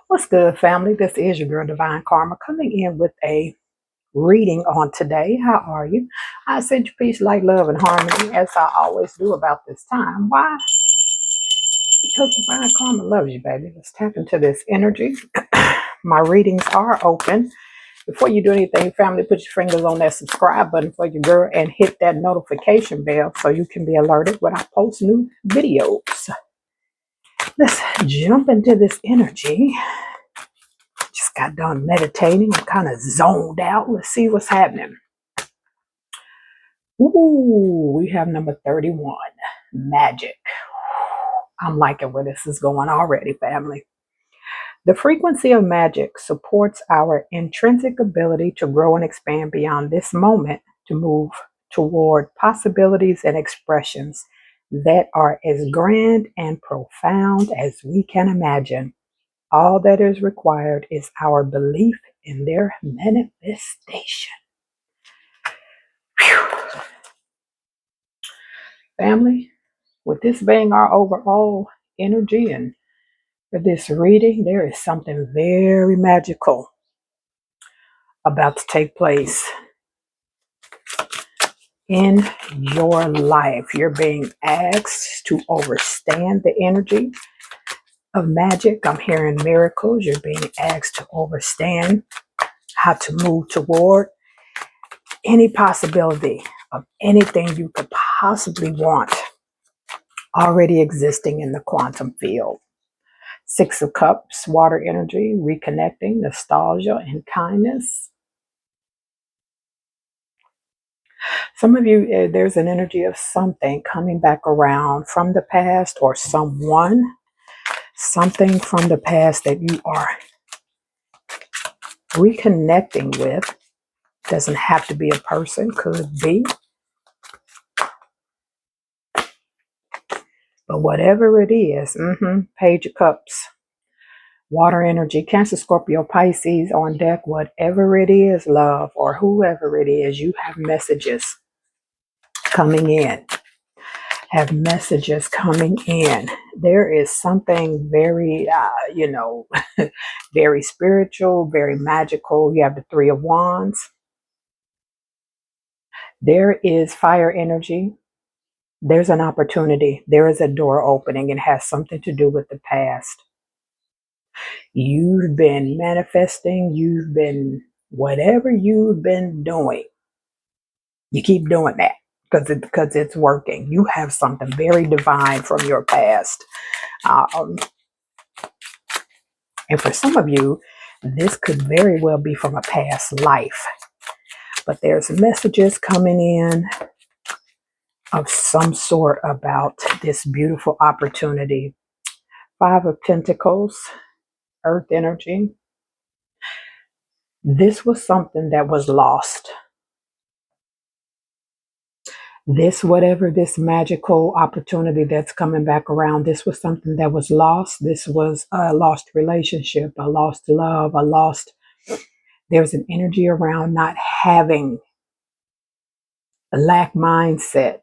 What's good, family? This is your girl, Divine Karma, coming in with a reading on today. How are you? I send you peace, light, love, and harmony, as I always do about this time. Why? Because Divine Karma loves you, baby. Let's tap into this energy. My readings are open. Before you do anything, family, put your fingers on that subscribe button for your girl and hit that notification bell so you can be alerted when I post new videos. Let's jump into this energy. Just got done meditating. I'm kind of zoned out. Let's see what's happening. Ooh, we have number 31, magic. I'm liking where this is going already, family. The frequency of magic supports our intrinsic ability to grow and expand beyond this moment, to move toward possibilities and expressions that are as grand and profound as we can imagine. All that is required is our belief in their manifestation. Whew. Family, with this being our overall energy and for this reading, there is something very magical about to take place in your life. You're being asked to understand the energy of magic. I'm hearing miracles. You're being asked to understand how to move toward any possibility of anything you could possibly want already existing in the quantum field. Six of Cups, water energy, reconnecting, nostalgia, and kindness. Some of you, there's an energy of something coming back around from the past, or something from the past that you are reconnecting with. Doesn't have to be a person, could be. But whatever it is, Page of Cups, water energy, Cancer, Scorpio, Pisces on deck. Whatever it is, love, or whoever it is, you have messages coming in. Have messages coming in. There is something very, very spiritual, very magical. You have the Three of Wands. There is fire energy. There's an opportunity. There is a door opening. It has something to do with the past. You've been manifesting. Whatever you've been doing, you keep doing that because it's working. You have something very divine from your past. And for some of you, this could very well be from a past life. But there's messages coming in of some sort about this beautiful opportunity. Five of Pentacles, earth energy. This was something that was lost. Whatever this magical opportunity that's coming back around, this was something that was lost. This was a lost relationship, a lost love, there's an energy around not having a lack mindset.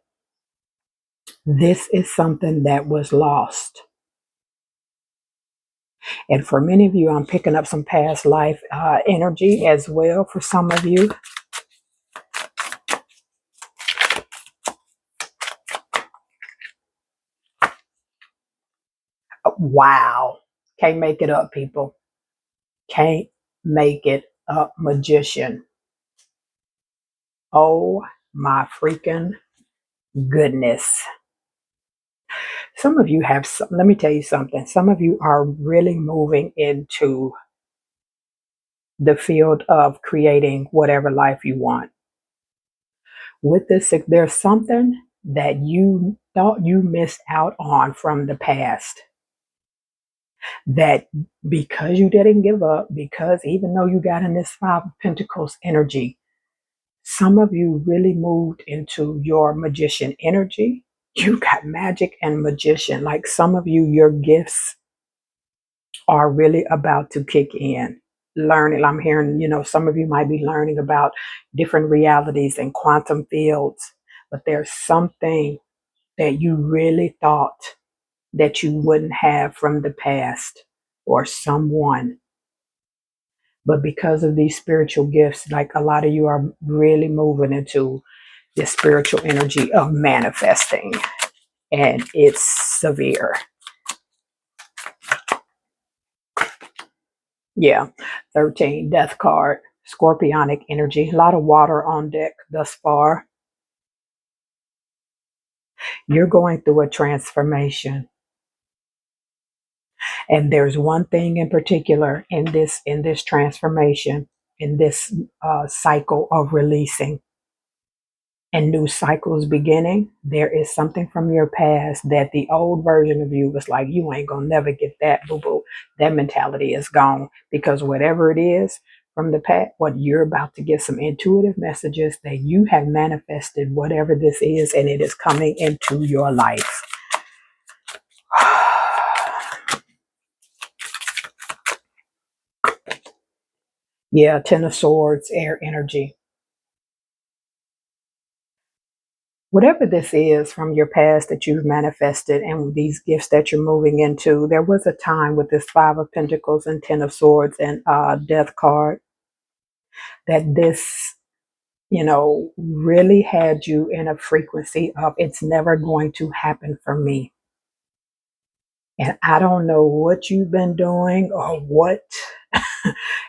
This is something that was lost. And for many of you, I'm picking up some past life energy as well for some of you. Wow. Can't make it up, people. Can't make it up, magician. Oh my freaking goodness. Some of you have let me tell you something. Some of you are really moving into the field of creating whatever life you want. With this, there's something that you thought you missed out on from the past. That because you didn't give up, because even though you got in this Five of Pentacles energy, some of you really moved into your magician energy. You got magic and magician. Like some of you, your gifts are really about to kick in. Learning, I'm hearing, some of you might be learning about different realities and quantum fields, but there's something that you really thought that you wouldn't have from the past. or someone. But because of these spiritual gifts, like a lot of you are really moving into this spiritual energy of manifesting, and it's severe. Yeah, 13, death card, scorpionic energy, a lot of water on deck thus far. You're going through a transformation. And there's one thing in particular in this transformation, in this cycle of releasing and new cycles beginning. There is something from your past that the old version of you was like, you ain't gonna never get that, boo boo. That mentality is gone, because whatever it is from the past, what you're about to get some intuitive messages that you have manifested, whatever this is, and it is coming into your life. Yeah, Ten of Swords, air energy. Whatever this is from your past that you've manifested and these gifts that you're moving into, there was a time with this Five of Pentacles and Ten of Swords and Death card that this, really had you in a frequency of, it's never going to happen for me. And I don't know what you've been doing or what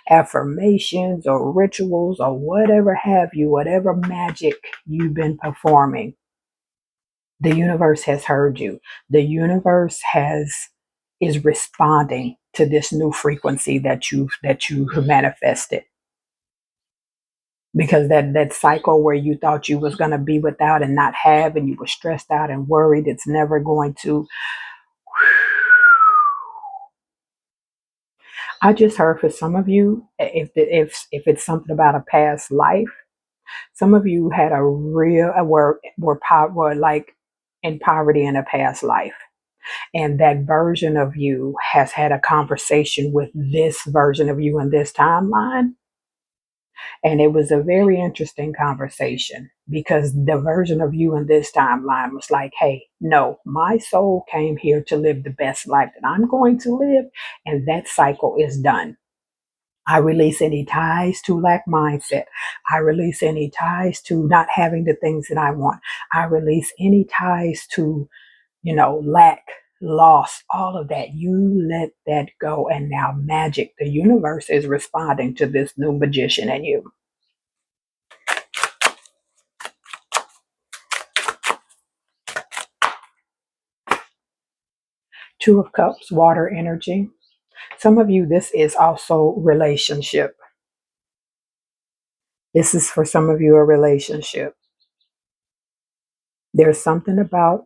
affirmations or rituals or whatever have you, whatever magic you've been performing. The universe has heard you. The universe is responding to this new frequency that you manifested. Because that cycle where you thought you was going to be without and not have, and you were stressed out and worried, it's never going to. I just heard for some of you, if it's something about a past life, some of you had a real were like in poverty in a past life. And that version of you has had a conversation with this version of you in this timeline. And it was a very interesting conversation, because the version of you in this timeline was like, hey, no, my soul came here to live the best life that I'm going to live. And that cycle is done. I release any ties to lack mindset. I release any ties to not having the things that I want. I release any ties to lack, loss, all of that. You let that go. And now magic, the universe is responding to this new magician in you. Two of Cups, water energy. Some of you, this is also relationship. This is for some of you a relationship. There's something about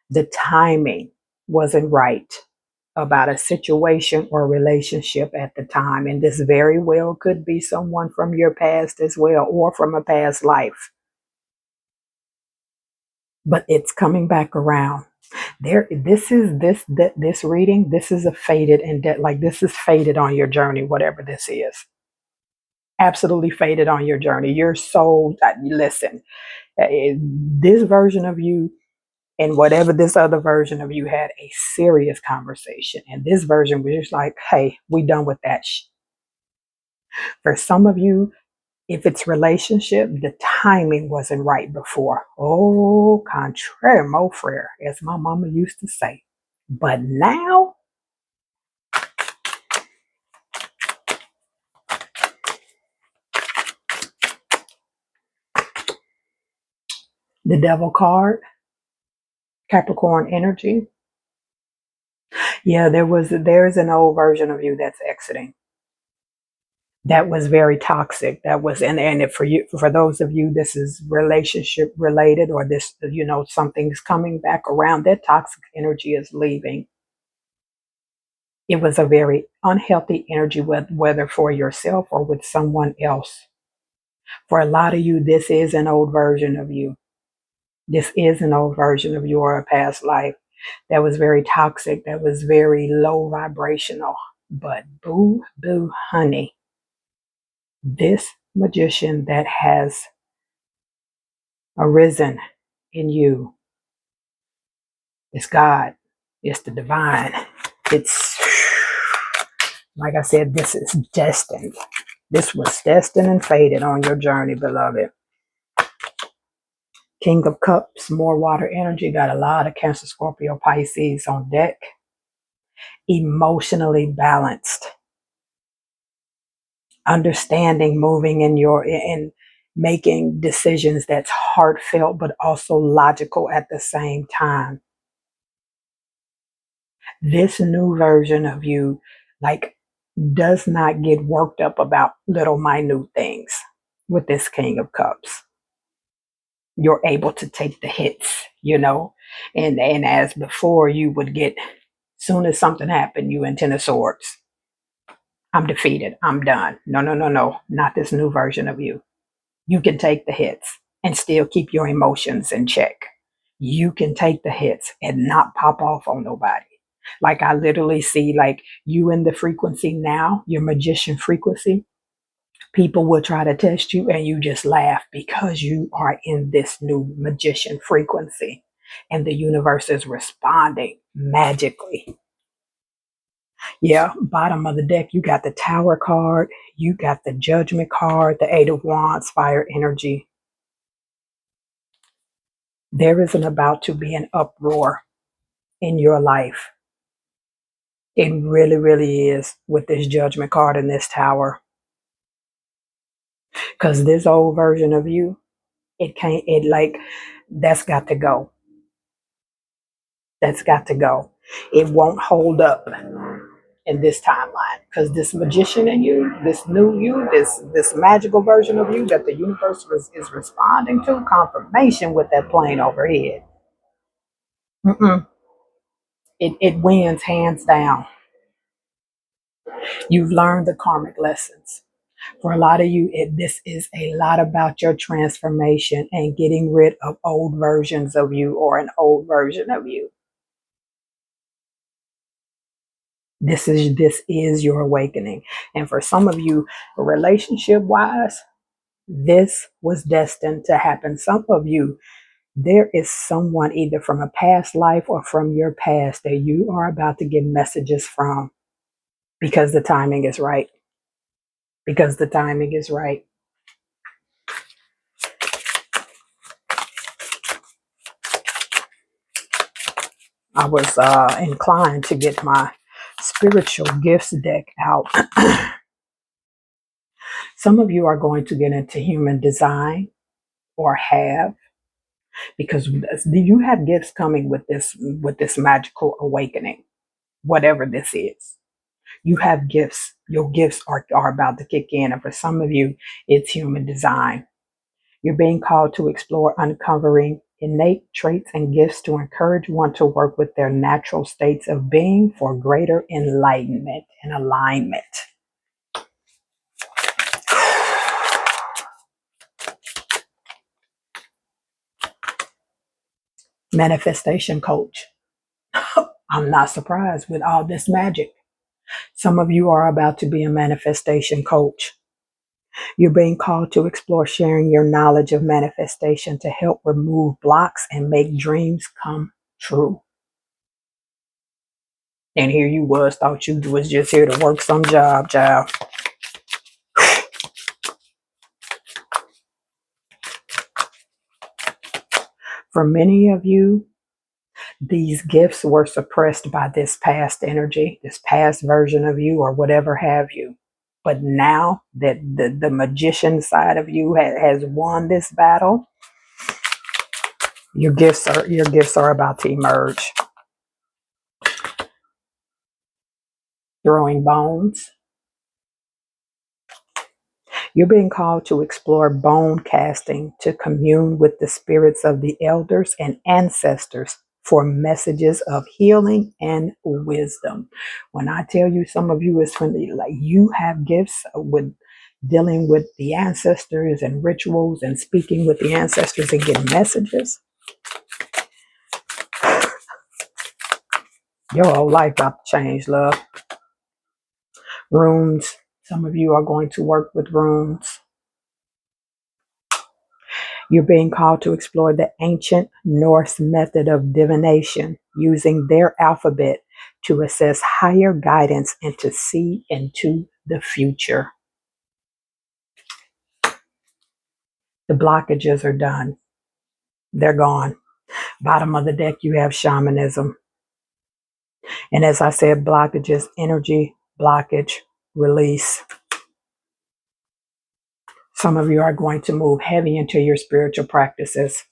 the timing wasn't right about a situation or relationship at the time. And this very well could be someone from your past as well, or from a past life. But it's coming back around. This reading, this is a faded and like this is faded on your journey, whatever this is. Absolutely faded on your journey. Your soul, listen, this version of you and whatever this other version of you had a serious conversation. And this version was just like, hey, we done with that. For some of you, if it's relationship, the timing wasn't right before. Oh, contraire, mon frere, as my mama used to say. But now, the devil card, Capricorn energy. Yeah, there's an old version of you that's exiting. That was very toxic. That was, and for you, for those of you, this is relationship related, or this, something's coming back around. That toxic energy is leaving. It was a very unhealthy energy, whether for yourself or with someone else. For a lot of you, this is an old version of you. This is an old version of you, or a past life that was very toxic, that was very low vibrational. But boo, boo, honey, this magician that has arisen in you, it's God, it's the divine, it's Like I said, this is destined. This was destined and fated on your journey, beloved. King of Cups, more water energy. Got a lot of Cancer, Scorpio, Pisces on deck. Emotionally balanced. Understanding, moving in making decisions that's heartfelt but also logical at the same time. This new version of you, like, does not get worked up about little minute things with this King of Cups. You're able to take the hits, and as before you would get, soon as something happened, you in Ten of Swords. I'm defeated. I'm done. No, no, no, no. Not this new version of you. You can take the hits and still keep your emotions in check. You can take the hits and not pop off on nobody. Like, I literally see, like, you in the frequency now, your magician frequency. People will try to test you and you just laugh because you are in this new magician frequency and the universe is responding magically. Yeah, bottom of the deck, you got the Tower card, you got the Judgment card, the Eight of Wands, fire energy. There isn't about to be an uproar in your life. It really, really is with this Judgment card and this Tower. Because this old version of you, that's got to go. That's got to go. It won't hold up in this timeline because this magician in you, this new you, this magical version of you that the universe is responding to, confirmation with that plane overhead. Mm-mm. It wins hands down. You've learned the karmic lessons. For a lot of you, this is a lot about your transformation and getting rid of old versions of you or an old version of you. This is your awakening. And for some of you, relationship wise, this was destined to happen. Some of you, there is someone either from a past life or from your past that you are about to get messages from because the timing is right. Because the timing is right. I was inclined to get my spiritual gifts deck out. Some of you are going to get into human design or have, because you have gifts coming with this magical awakening, whatever this is. You have gifts. Your gifts are about to kick in. And for some of you, it's human design. You're being called to explore uncovering innate traits and gifts to encourage one to work with their natural states of being for greater enlightenment and alignment. Manifestation coach. I'm not surprised with all this magic. Some of you are about to be a manifestation coach. You're being called to explore sharing your knowledge of manifestation to help remove blocks and make dreams come true. And here you thought you was just here to work some job, child. For many of you, these gifts were suppressed by this past energy, this past version of you, or whatever have you. But now that the magician side of you has won this battle, your gifts are about to emerge. Throwing bones. You're being called to explore bone casting, to commune with the spirits of the elders and ancestors for messages of healing and wisdom. When I tell you, some of you is from like you have gifts with dealing with the ancestors and rituals and speaking with the ancestors and getting messages. Your whole life about to change, love. Runes. Some of you are going to work with runes. You're being called to explore the ancient Norse method of divination using their alphabet to assess higher guidance and to see into the future. The blockages are done. They're gone. Bottom of the deck, you have shamanism. And as I said, blockages, energy, blockage, release. Some of you are going to move heavy into your spiritual practices.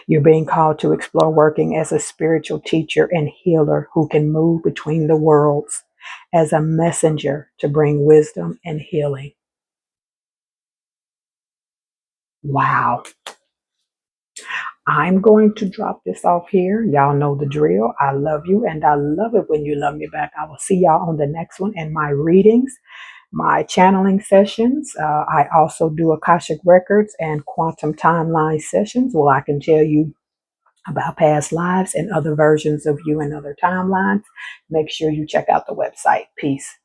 You're being called to explore working as a spiritual teacher and healer who can move between the worlds as a messenger to bring wisdom and healing. Wow. I'm going to drop this off here. Y'all know the drill. I love you, and I love it when you love me back. I will see y'all on the next one and my readings, my channeling sessions. I also do Akashic Records and quantum timeline sessions. Well, I can tell you about past lives and other versions of you and other timelines. Make sure you check out the website. Peace.